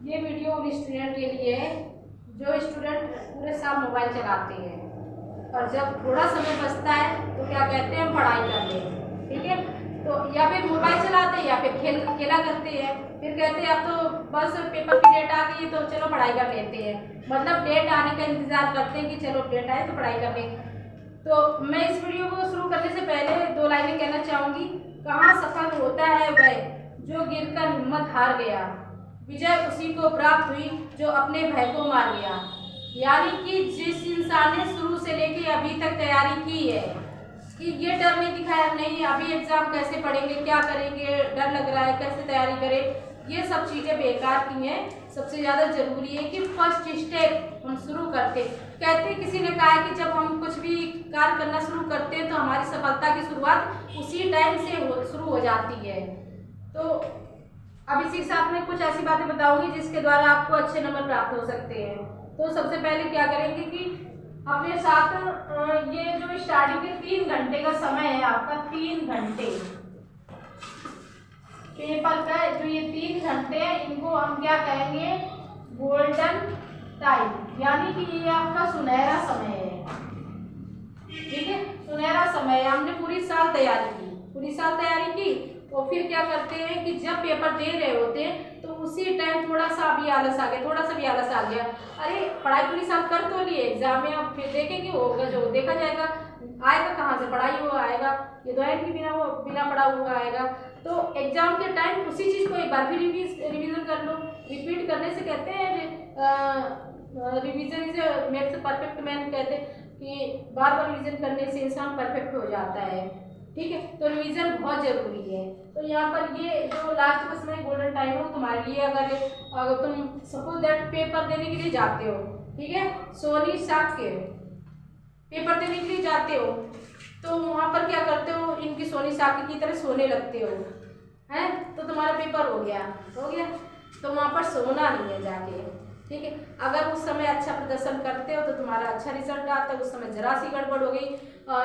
ये वीडियो उन स्टूडेंट के लिए है जो स्टूडेंट पूरे साल मोबाइल चलाते हैं और जब थोड़ा समय बचता है तो क्या कहते हैं, हम पढ़ाई कर लें। ठीक है, तो या फिर मोबाइल चलाते हैं या फिर खेला करते हैं, फिर कहते हैं अब तो बस पेपर की डेट आ गई है तो चलो पढ़ाई कर लेते हैं। मतलब डेट आने का इंतजार करते हैं कि चलो डेट आए तो पढ़ाई कर लें। तो मैं इस वीडियो को शुरू करने से पहले 2 लाइनें कहना चाहूँगी। कहाँ सफल होता है वह जो गिरकर हिम्मत हार गया, विजय उसी को प्राप्त हुई जो अपने भय को मार गया। यानी कि जिस इंसान ने शुरू से लेके अभी तक तैयारी की है कि ये डर नहीं दिखाया नहीं अभी एग्जाम कैसे पढ़ेंगे, क्या करेंगे, डर लग रहा है, कैसे तैयारी करें, ये सब चीज़ें बेकार की हैं। सबसे ज़्यादा जरूरी है कि फर्स्ट स्टेप हम शुरू करते। कहते किसी ने कहा है कि जब हम कुछ भी कार्य करना शुरू करते हैं तो हमारी सफलता की शुरुआत उसी टाइम से शुरू हो जाती है। तो अब इसी के साथ में कुछ ऐसी बातें बताऊंगी जिसके द्वारा आपको अच्छे नंबर प्राप्त हो सकते हैं। तो सबसे पहले क्या करेंगे कि अपने साथ ये जो स्टार्टिंग के 3 घंटे का समय है आपका, 3 घंटे पेपर का जो ये 3 घंटे हैं इनको हम क्या कहेंगे, गोल्डन टाइम, यानी कि ये आपका सुनहरा समय है। ठीक है, सुनहरा समय है। हमने पूरी साल तैयारी की और फिर क्या करते हैं कि जब पेपर दे रहे होते हैं तो उसी टाइम थोड़ा सा भी आलस आ गया, अरे पढ़ाई पूरी साल कर तो लिए, एग्जाम में अब फिर देखेंगे, होगा जो देखा जाएगा, आएगा कहाँ से, पढ़ाई हुआ आएगा, ये तो है कि बिना पढ़ा हुआ आएगा। तो एग्जाम के टाइम उसी चीज़ को एक बार फिर रिवीजन कर लो। रिपीट करने से कहते हैं revision is makes perfect man, कहते हैं कि बार बार रिवीजन करने से इंसान परफेक्ट हो जाता है। ठीक है, तो रिवीजन बहुत जरूरी है। तो यहाँ पर ये जो लास्ट का समय गोल्डन टाइम है तुम्हारे लिए, अगर तुम सपोज दैट पेपर देने के लिए जाते हो, ठीक है, सोनी साख के पेपर देने के लिए जाते हो तो वहाँ पर क्या करते हो, इनकी सोनी साख की तरह सोने लगते हो, हैं, तो तुम्हारा पेपर हो गया तो वहाँ पर सोना नहीं है जाके। ठीक है, अगर उस समय अच्छा प्रदर्शन करते हो तो तुम्हारा अच्छा रिजल्ट आता है। उस समय जरा सी गड़बड़ हो गई,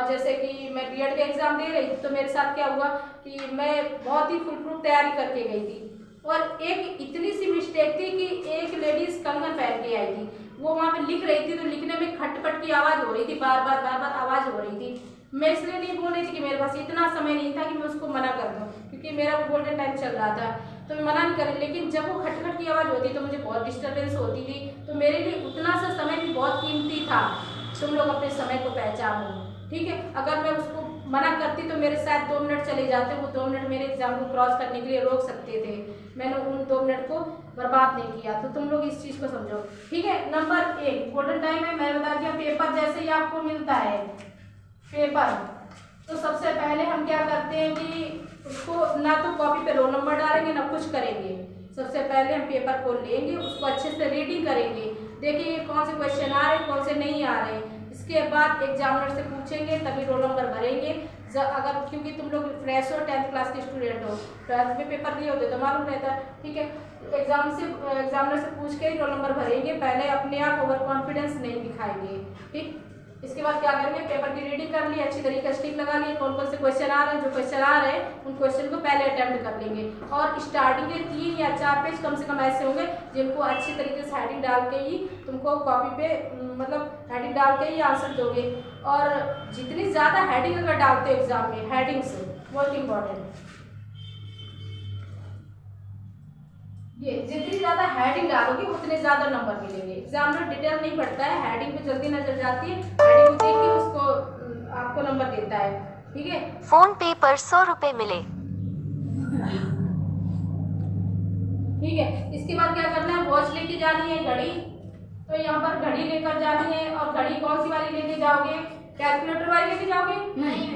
जैसे कि मैं बीएड का एग्जाम दे रही थी तो मेरे साथ क्या हुआ कि मैं बहुत ही फुल प्रूफ तैयारी करके गई थी और एक इतनी सी मिस्टेक थी कि एक लेडीज कंगन पहन के आई थी, वो वहाँ पे लिख रही थी तो लिखने में खटपट की आवाज़ हो रही थी, बार बार आवाज़ हो रही थी। मैं इसलिए नहीं बोल रही थी कि मेरे पास इतना समय नहीं था कि मैं उसको मना कर दूँ, क्योंकि मेरा वो गोल्डन टाइम चल रहा था तो मैं मना नहीं कर रही, लेकिन जब वो खटखट की आवाज़ होती तो मुझे बहुत डिस्टर्बेंस होती थी। तो मेरे लिए उतना सा समय भी बहुत कीमती था। तुम लोग अपने समय को पहचानो। ठीक है, अगर मैं उसको मना करती तो मेरे साथ 2 मिनट चले जाते, वो 2 मिनट मेरे एग्जाम को क्रॉस करने के लिए रोक सकते थे। मैंने उन 2 मिनट को बर्बाद नहीं किया, तो तुम लोग इस चीज़ को समझो। ठीक है, नंबर 1 गोल्डन टाइम है, मैं बता दिया। पेपर जैसे ही आपको मिलता है पेपर, तो सबसे पहले हम क्या करते हैं कि उसको ना तो कॉपी पे रोल नंबर डालेंगे ना कुछ करेंगे। सबसे पहले हम पेपर को लेंगे, उसको अच्छे से रीडिंग करेंगे, देखिए कौन से क्वेश्चन आ रहे हैं कौन से नहीं आ रहे हैं। इसके बाद एग्जामिनर से पूछेंगे तभी रोल नंबर भरेंगे। अगर क्योंकि तुम लोग फ्रेश हो, 10th क्लास के स्टूडेंट हो, 12th में पेपर दिए होते तो मालूम रहता है। ठीक है, एग्जामिनर से पूछ के ही रोल नंबर भरेंगे, पहले अपने आप ओवर कॉन्फिडेंस नहीं दिखाएंगे। ठीक, इसके बाद क्या करेंगे, पेपर की रीडिंग कर ली, अच्छी तरीके से टिक लगा लिए, कौन कौन से क्वेश्चन आ रहे हैं, जो क्वेश्चन आ रहे हैं उन क्वेश्चन को पहले अटेम्प्ट कर लेंगे। और स्टार्टिंग के 3 या 4 पेज कम से कम ऐसे होंगे जिनको अच्छी तरीके से हेडिंग डाल के ही तुमको कॉपी पे मतलब हेडिंग डाल के ही आंसर दोगे। और जितनी ज़्यादा हेडिंग अगर डालते हो एग्जाम में, हेडिंग से बहुत इंपॉर्टेंट, ये जितनी ज़्यादा हेडिंग डालोगे उतने ज़्यादा नंबर मिलेंगे। एग्जामिनर डिटेल नहीं पढ़ता है, हेडिंग पे जल्दी नजर जाती है, हेडिंग को देख के उसको आपको नंबर देता है। ठीक है, फोन पे पर 100 रुपए मिले। ठीक है, इसके बाद क्या करना है, वॉच लेके जानी है, घड़ी, तो यहाँ पर घड़ी लेकर जानी है। और घड़ी कौन सी वाली लेके जाओगे, कैलकुलेटर वाली लेके जाओगे? नहीं,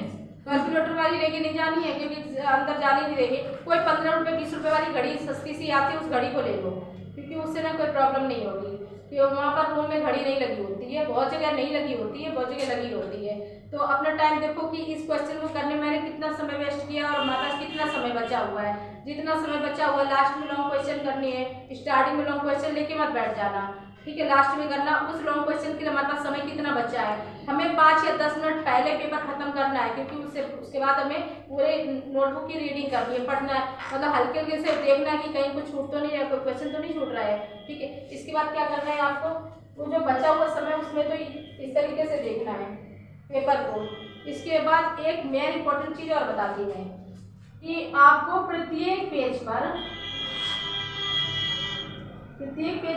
कैलकुलेटर वाली लेके नहीं जानी है, क्योंकि अंदर जाने नहीं देंगे। कोई 15 रुपये 20 रुपये वाली घड़ी सस्ती सी आती है, उस घड़ी को ले लो, क्योंकि उससे ना कोई प्रॉब्लम नहीं होगी। कि वहाँ पर रूम में घड़ी नहीं लगी होती है, बहुत जगह नहीं लगी होती है, बहुत जगह लगी होती है। तो अपना टाइम देखो कि इस क्वेश्चन को करने में मैंने कितना समय वेस्ट किया और हमारे पास कितना समय बचा हुआ है। जितना समय बचा हुआ है लास्ट में लॉन्ग क्वेश्चन करनी है, स्टार्टिंग में लॉन्ग क्वेश्चन लेके मत बैठ जाना। ठीक है, लास्ट में करना। उस लॉन्ग क्वेश्चन के लिए हमारे पास समय कितना बचा है, हमें 5 या 10 मिनट पहले पेपर खत्म करना है, क्योंकि उसके बाद हमें पूरे नोटबुक की रीडिंग करनी है, पढ़ना है, मतलब हल्के हल्के से देखना है कि कहीं कुछ छूट तो नहीं है, कोई क्वेश्चन तो नहीं छूट रहा है। ठीक है, इसके बाद क्या करना है आपको, वो जो बचा हुआ समय उसमें तो इस तरीके से देखना है पेपर को। इसके बाद एक मेन इंपॉर्टेंट चीज़ और बता दी मैं कि आपको प्रत्येक पेज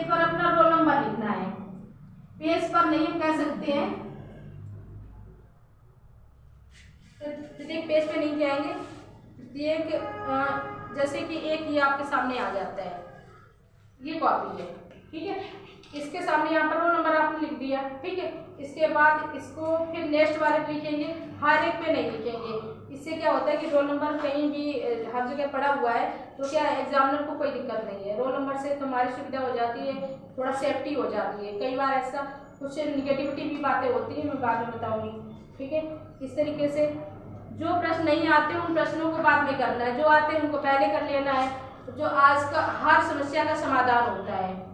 पर अपना रोल नंबर लिखना है। पेज पर नहीं कह सकते हैं, प्रत्येक पेज पे नहीं जाएंगे, प्रत्येक जैसे कि एक ये आपके सामने आ जाता है, ये कॉपी है, ठीक है, इसके सामने यहाँ पर रोल नंबर आपने लिख दिया। ठीक है, इसके बाद इसको फिर नेक्स्ट वाले पे लिखेंगे, हर एक पे नहीं लिखेंगे। इससे क्या होता है कि रोल नंबर कहीं भी हर जगह पड़ा हुआ है तो क्या एग्जामिनर को कोई दिक्कत नहीं है, रोल नंबर से तुम्हारी सुविधा हो जाती है, थोड़ा सेफ्टी हो जाती है। कई बार ऐसा कुछ निगेटिविटी भी बातें होती हैं, मैं बाद में बताऊँगी। ठीक है, इस तरीके से जो प्रश्न नहीं आते उन प्रश्नों को बाद में करना है, जो आते हैं उनको पहले कर लेना है, जो आज का हर समस्या का समाधान होता है।